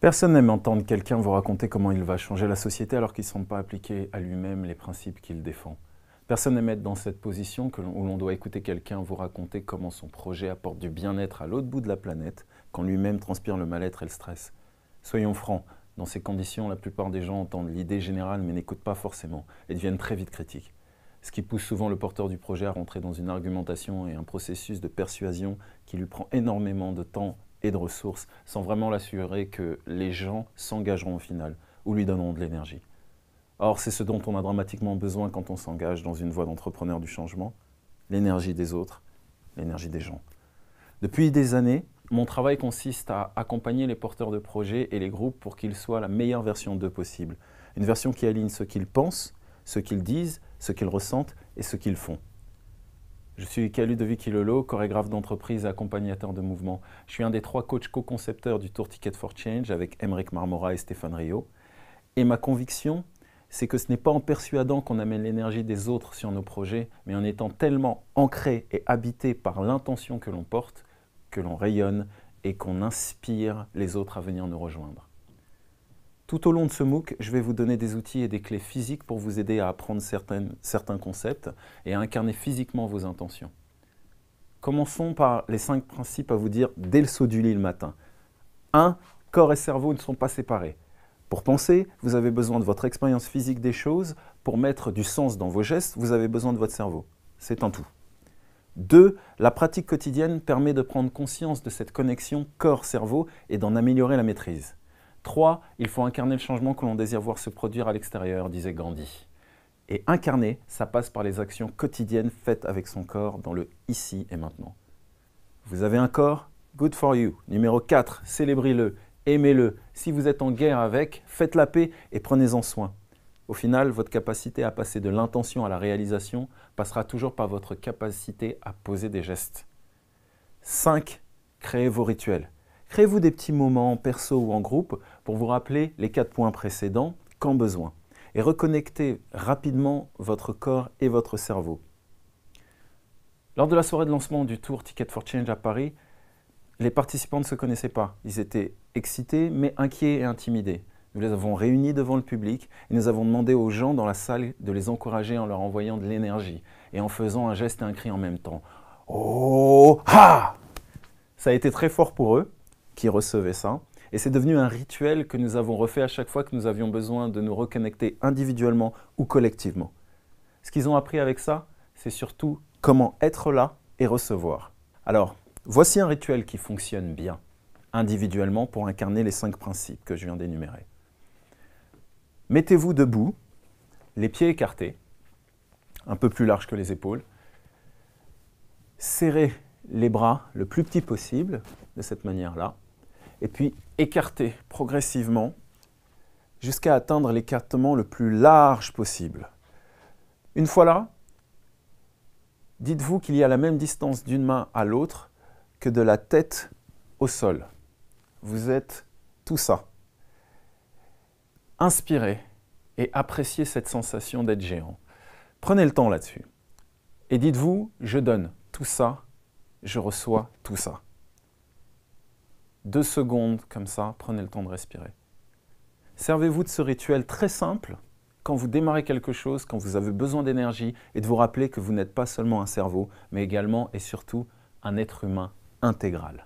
Personne n'aime entendre quelqu'un vous raconter comment il va changer la société alors qu'il ne semble pas appliquer à lui-même les principes qu'il défend. Personne n'aime être dans cette position où l'on doit écouter quelqu'un vous raconter comment son projet apporte du bien-être à l'autre bout de la planète quand lui-même transpire le mal-être et le stress. Soyons francs, dans ces conditions, la plupart des gens entendent l'idée générale mais n'écoutent pas forcément et deviennent très vite critiques. Ce qui pousse souvent le porteur du projet à rentrer dans une argumentation et un processus de persuasion qui lui prend énormément de temps et de ressources, sans vraiment l'assurer que les gens s'engageront au final ou lui donneront de l'énergie. Or, c'est ce dont on a dramatiquement besoin quand on s'engage dans une voie d'entrepreneur du changement, l'énergie des autres, l'énergie des gens. Depuis des années, mon travail consiste à accompagner les porteurs de projets et les groupes pour qu'ils soient la meilleure version d'eux possible. Une version qui aligne ce qu'ils pensent, ce qu'ils disent, ce qu'ils ressentent et ce qu'ils font. Je suis Luca Ludovic Ilolo, chorégraphe d'entreprise et accompagnateur de mouvement. Je suis un des 3 coachs co-concepteurs du Tour Ticket for Change avec Aymeric Marmora et Stéphane Rio. Et ma conviction, c'est que ce n'est pas en persuadant qu'on amène l'énergie des autres sur nos projets, mais en étant tellement ancré et habité par l'intention que l'on porte, que l'on rayonne et qu'on inspire les autres à venir nous rejoindre. Tout au long de ce MOOC, je vais vous donner des outils et des clés physiques pour vous aider à apprendre certains concepts et à incarner physiquement vos intentions. Commençons par les 5 principes à vous dire dès le saut du lit le matin. 1. Corps et cerveau ne sont pas séparés. Pour penser, vous avez besoin de votre expérience physique des choses. Pour mettre du sens dans vos gestes, vous avez besoin de votre cerveau. C'est un tout. 2. La pratique quotidienne permet de prendre conscience de cette connexion corps-cerveau et d'en améliorer la maîtrise. 3. Il faut incarner le changement que l'on désire voir se produire à l'extérieur, disait Gandhi. Et incarner, ça passe par les actions quotidiennes faites avec son corps dans le ici et maintenant. Vous avez un corps? Good for you. Numéro 4, célébrez-le, aimez-le. Si vous êtes en guerre avec, faites la paix et prenez-en soin. Au final, votre capacité à passer de l'intention à la réalisation passera toujours par votre capacité à poser des gestes. 5. Créez vos rituels. Créez-vous des petits moments perso ou en groupe pour vous rappeler les 4 points précédents quand besoin et reconnectez rapidement votre corps et votre cerveau. Lors de la soirée de lancement du Tour Ticket for Change à Paris, les participants ne se connaissaient pas. Ils étaient excités mais inquiets et intimidés. Nous les avons réunis devant le public et nous avons demandé aux gens dans la salle de les encourager en leur envoyant de l'énergie et en faisant un geste et un cri en même temps. Oh ha! Ça a été très fort pour eux qui recevaient ça. Et c'est devenu un rituel que nous avons refait à chaque fois que nous avions besoin de nous reconnecter individuellement ou collectivement. Ce qu'ils ont appris avec ça, c'est surtout comment être là et recevoir. Alors, voici un rituel qui fonctionne bien, individuellement, pour incarner les 5 principes que je viens d'énumérer. Mettez-vous debout, les pieds écartés, un peu plus larges que les épaules. Serrez les bras le plus petit possible, de cette manière-là. Et puis écartez progressivement jusqu'à atteindre l'écartement le plus large possible. Une fois là, dites-vous qu'il y a la même distance d'une main à l'autre que de la tête au sol. Vous êtes tout ça. Inspirez et appréciez cette sensation d'être géant. Prenez le temps là-dessus. Et dites-vous, je donne tout ça, je reçois tout ça. 2 secondes comme ça, prenez le temps de respirer. Servez-vous de ce rituel très simple quand vous démarrez quelque chose, quand vous avez besoin d'énergie et de vous rappeler que vous n'êtes pas seulement un cerveau, mais également et surtout un être humain intégral.